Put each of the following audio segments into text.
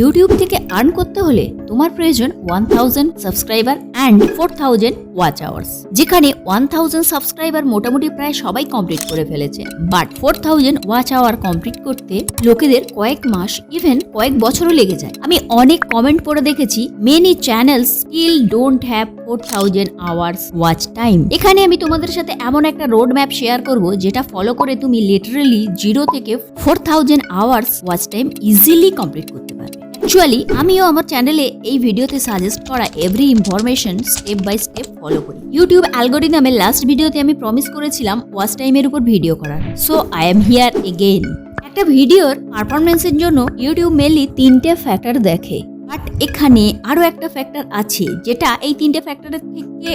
YouTube থেকে earn করতে হলে তোমার প্রয়োজন 1000 সাবস্ক্রাইবার অ্যান্ড 4000 ওয়াচ আওয়ার্স, যেখানে 1000 সাবস্ক্রাইবার মোটামুটি প্রায় সবাই কমপ্লিট করে ফেলেছে, বাট 4000 ওয়াচ আওয়ার কমপ্লিট করতে লোকেদের কয়েক মাস ইভেন কয়েক বছরও লেগে যায়। আমি অনেক কমেন্ট পড়ে দেখেছি many channels still don't have 4000 hours watch time. এখানে আমি তোমাদের সাথে এমন একটা রোড ম্যাপ শেয়ার করব যেটা ফলো করে তুমি লিটারালি 0 থেকে 4000 hours watch time easily complete করতে পারবে। অ্যাকচুয়ালি আমিও আমার চ্যানেলে এই ভিডিওতে সাজেস্ট করা every information step by step follow করি। ইউটিউব অ্যালগরিদমের লাস্ট ভিডিওতে আমি প্রমিস করেছিলাম ওয়াচ টাইমের উপর ভিডিও করার, so I am here again. একটা ভিডিওর পারফরমেন্সের জন্য ইউটিউব মেনলি 3টে ফ্যাক্টর দেখে, বাট এখানে আরো একটা ফ্যাক্টর আছে যেটা এই 3টে ফ্যাক্টরের থেকে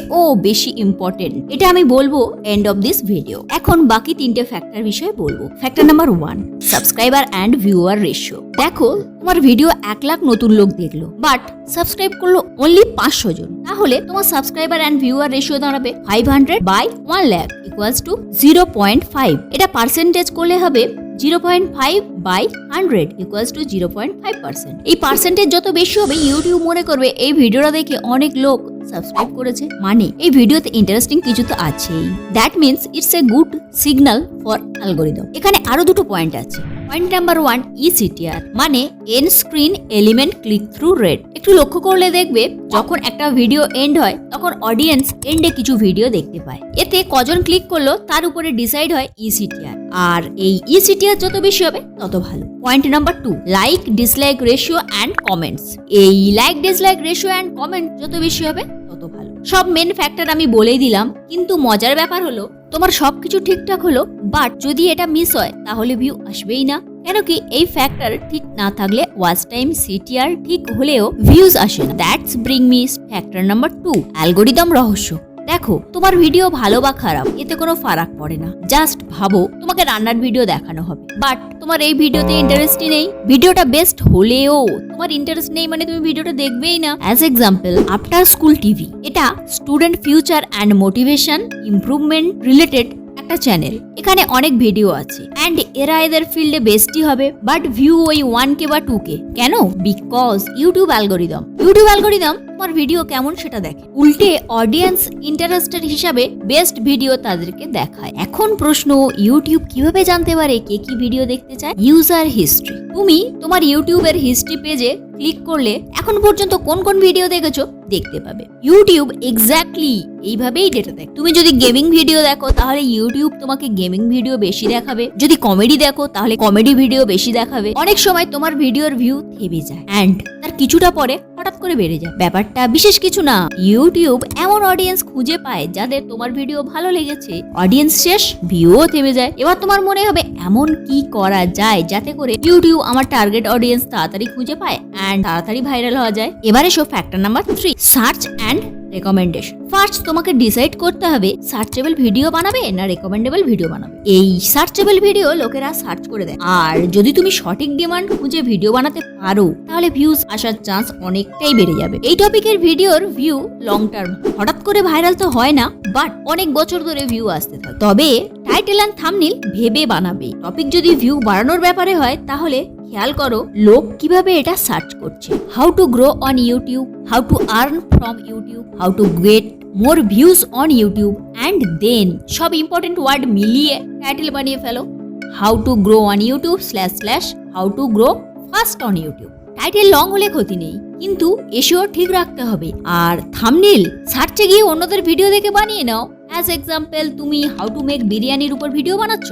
বেশি ইম্পর্টেন্ট। এটা আমি বলবো এন্ড অফ দিস ভিডিও। এখন বাকি 3টে ফ্যাক্টর বিষয়ে বলবো। Factor number 1, subscriber and viewer ratio. দেখো তোমার ভিডিও 1 লাখ নতুন লোক দেখলো, বাট সাবস্ক্রাইব করলো অনলি 500 জন, তাহলে তোমার সাবস্ক্রাইবার অ্যান্ড ভিউয়ার রেশিও দাঁড়াবে 500 বাই 1 লাখ ইকুয়ালস টু 0.5। এটা পার্সেন্টেজ করলে হবে 0.5 বাই 100 ইকুয়ালস টু 0.5%। এই পার্সেন্টেজ যত বেশি হবে ইউটিউব মনে করবে এই ভিডিওটা দেখে অনেক লোক সাবস্ক্রাইব করেছে, মানে এই ভিডিওতে ইন্টারেস্টিং কিছু তো আছেই। That means it's a good signal for algorithm. এখানে আরো দুটো পয়েন্ট আছে। পয়েন্ট নাম্বার 1, ইসিটিআর মানে and screen element click through rate. একটু লক্ষ্য করলে দেখবে যখন একটা ভিডিও এন্ড হয় তখন অডিয়েন্স এন্ডে কিছু ভিডিও দেখতে পায়। এতে কজন ক্লিক করলো তার উপরে ডিসাইড হয় ইসিটিআর, আর এই ইসিটিআর যত বেশি হবে তত ভালো। Point number 2, like dislike ratio and comments. এই like dislike ratio and comment যত বেশি হবে তত ভালো। সব মেন ফ্যাক্টর আমি বলেই দিলাম, কিন্তু মজার ব্যাপার হলো তোমার সবকিছু ঠিকঠাক হলো, বাট যদি এটা মিস হয় তাহলে ভিউ আসবেই না। কেন কি এই ফ্যাক্টর ঠিক না থাকলে ওয়াচ টাইম সিটিআর ঠিক হলেও ভিউজ আসে না। That's bring me factor number 2, algorithm রহস্য। দেখো তোমার ভিডিও ভালো বা খারাপ এতে কোনো ফারাক পড়ে না। জাস্ট ভাবো তোমাকে রান্নার ভিডিও দেখানো হবে, বাট তোমার এই ভিডিওতে ইন্টারেস্টই নেই। ভিডিওটা বেস্ট হলেও তোমার ইন্টারেস্ট নেই মানে তুমি ভিডিওটা দেখবেই না। As example After School TV, এটা student future and motivation improvement related একটা চ্যানেল। এখানে অনেক ভিডিও আছে অ্যান্ড এরা এদের ফিল্ডে বেস্টই হবে, বাট ভিউ ওই 1K বা 2K। কেন? বিকজ ইউটিউব অ্যালগরিদম তোমার ভিডিও কেমন সেটা দেখে, উল্টে অডিয়েন্স ইন্টারেস্টেড হিসাবে বেস্ট ভিডিও তাদেরকে দেখায়। এখন প্রশ্ন, ইউটিউব কিভাবে জানতে পারে কে কি ভিডিও দেখতে চায়? User history. তুমি তোমার ইউটিউবের হিস্ট্রি পেজে ক্লিক করলে এখন পর্যন্ত কোন কোন ভিডিও দেখেছো দেখতে পাবে। ইউটিউব এক্স্যাক্টলি এইভাবেই ডেটা দেয়। তুমি যদি গেমিং ভিডিও দেখো তাহলে ইউটিউব তোমাকে গেমিং ভিডিও বেশি দেখাবে, যদি কমেডি দেখো তাহলে কমেডি ভিডিও বেশি দেখাবে। অনেক সময় তোমার ভিডিওর ভিউ থেমে যায় অ্যান্ড তার কিছুটা পরে হঠাৎ করে বেড়ে যায়। ব্যাপারটা বিশেষ কিছু না, ইউটিউব এমন অডিয়েন্স খুঁজে পায় যাদের তোমার ভিডিও ভালো লেগেছে, অডিয়েন্স শেষ, ভিউও থেমে যায়। এবার তোমার মনে হবে এমন কি করা যায় যাতে করে ইউটিউব আমার টার্গেট অডিয়েন্স তাড়াতাড়ি খুঁজে পায় অ্যান্ড তাড়াতাড়ি ভাইরাল হওয়া যায়। এবার এসো factor number 3, search and recommendation. First তোমাকে ডিসাইড করতে হবে সার্চেবল ভিডিও বানাবে না রেকমেন্ডেবল ভিডিও বানাবে। এই সার্চেবল ভিডিও লোকেরা সার্চ করে দেয়, আর যদি তুমি সঠিক ডিমান্ড খুঁজে ভিডিও বানাতে পারো তাহলে ভিউজ আসার চান্স অনেকটাই বেড়ে যাবে। এই টপিকের ভিডিওর ভিউ লং টার্ম, হঠাৎ করে ভাইরাল তো হয় না, বাট অনেক বছর ধরে ভিউ আসতে থাকে। তবে টাইটেল অ্যান্ড থাম্বনেল ভেবে বানাবে। টপিক যদি ভিউ বাড়ানোর ব্যাপারে হয় তাহলে খেয়াল করো লোক কিভাবে এটা সার্চ করছে। How to grow on YouTube, how to earn from YouTube, how to get more views on YouTube, and then সব ইম্পর্টেন্ট ওয়ার্ড মিলিয়ে টাইটেল বানিয়ে ফেলো। How to grow on YouTube / how to grow fast on YouTube. Title long হলে ক্ষতি নেই, কিন্তু SEO ঠিক রাখতে হবে। আর থাম্বনেল সার্চে গিয়ে অন্যদের ভিডিও দেখে বানিয়ে নাও। অ্যাজ এক্সাম্পল তুমি হাউ টু মেক বিরিয়ানির উপর ভিডিও বানাচ্ছ,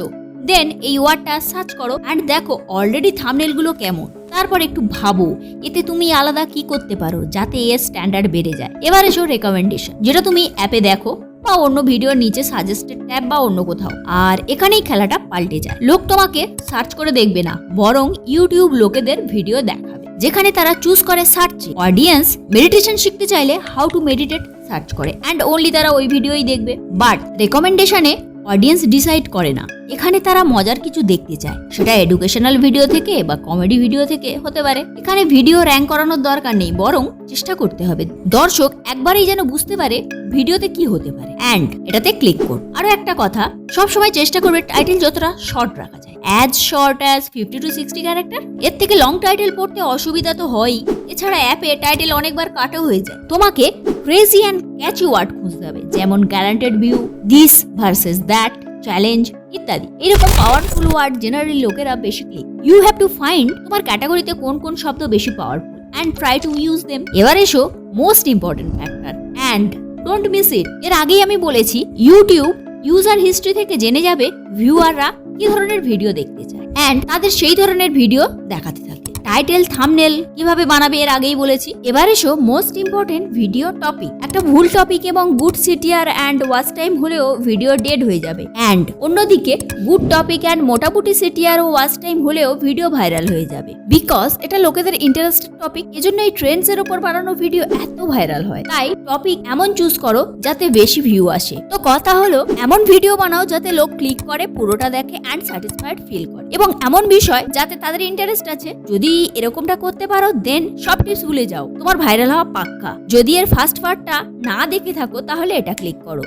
দেন এই ওয়ার্ডটা সার্চ করো অ্যান্ড দেখো অলরেডি থাম্বনেল গুলো কেমন, তারপর একটু ভাবো এতে তুমি আলাদা কি করতে পারো যাতে এর স্ট্যান্ডার্ড বেড়ে যায়। এবার এসো রেকমেন্ডেশন, যেটা তুমি অ্যাপে দেখো বা অন্য ভিডিওর নিচে সাজেস্টেড ট্যাব বা অন্য কোথাও। আর এখানেই খেলাটা পাল্টে যায়। লোক তোমাকে সার্চ করে দেখবে না, বরং ইউটিউব লোকেদের ভিডিও দেখাবে, যেখানে তারা চুজ করে সার্চে। অডিয়েন্স মেডিটেশন শিখতে চাইলে হাউ টু মেডিটেট সার্চ করে অ্যান্ড অনলি তারা ওই ভিডিওই দেখবে, বাট রেকমেন্ডেশনে অডিয়েন্স ডিসাইড করে না এখানে তারা মজার কিছু দেখতে চায়, সেটা এডুকেশনাল ভিডিও থেকে বা কমেডি ভিডিও থেকে হতে পারে। এখানে ভিডিও র্যাঙ্ক করানোর দরকার নেই, বরং চেষ্টা করতে হবে দর্শক একবারেই যেন বুঝতে পারে ভিডিওতে কি হতে পারে। অ্যান্ড এটাতে ক্লিক করুন। আরো একটা কথা, সব সময় চেষ্টা করবে টাইটেল যতটা শর্ট রাখা যায়, as short as 50 to 60 character. এর থেকে লং টাইটেল পড়তে অসুবিধা তো হয়ই, এছাড়া অ্যাপে টাইটেল অনেকবার কাটও হয়ে যায়। তোমাকে ক্রেজি অ্যান্ড ক্যাচি ওয়ার্ড খুঁজতে হবে, যেমন guaranteed view, this versus that, challenge ইত্যাদি। এরকম পাওয়ারফুল ওয়ার্ড জেনারেলি লোকেরা বেশি click. You have to find তোমার ক্যাটাগরিতে কোন কোন শব্দ বেশি powerful and try to use them. এবার এসো most important factor, and don't miss it. এর আগেই আমি বলেছি, ইউটিউব ইউজার হিস্ট্রি থেকে জেনে যাবে ভিউয়াররা কি ধরনের ভিডিও দেখতে চায় অ্যান্ড তাদের সেই ধরনের ভিডিও দেখাতে থাকে। টাইটেল থাম্বনেল কিভাবে বানাবে এর আগেই বলেছি। এবার এসো মোস্ট ইম্পর্টেন্ট ভিডিও টপিক। একটা ভুল টপিক এবং good CTR and watch time হলেও ভিডিও ডেড হয়ে যাবে, অ্যান্ড অন্যদিকে গুড টপিক অ্যান্ড মোটামুটি সিটিআর ও ওয়াচ টাইম হলেও ভিডিও ভাইরাল হয়ে যাবে, বিকজ এটা লোকেদের ইন্টারেস্টেড টপিক। এজন্য এই ট্রেন্ডস এর উপর বানানো ভিডিও এত ভাইরাল হয়। তাই টপিক এমন চুজ করো যাতে বেশি ভিউ আসে। তো কথা হলো, এমন ভিডিও বানাও যাতে লোক ক্লিক করে, পুরোটা দেখে অ্যান্ড স্যাটিসফাইড ফিল করে, এবং এমন বিষয় যাতে তাদের ইন্টারেস্ট আছে। যদি এরকমটা করতে পারো, দেন সব টিপস ভুলে যাও, তোমার ভাইরাল হওয়া পাক্কা। যদি এর ফার্স্ট পার্টটা না দেখে থাকো তাহলে এটা ক্লিক করো।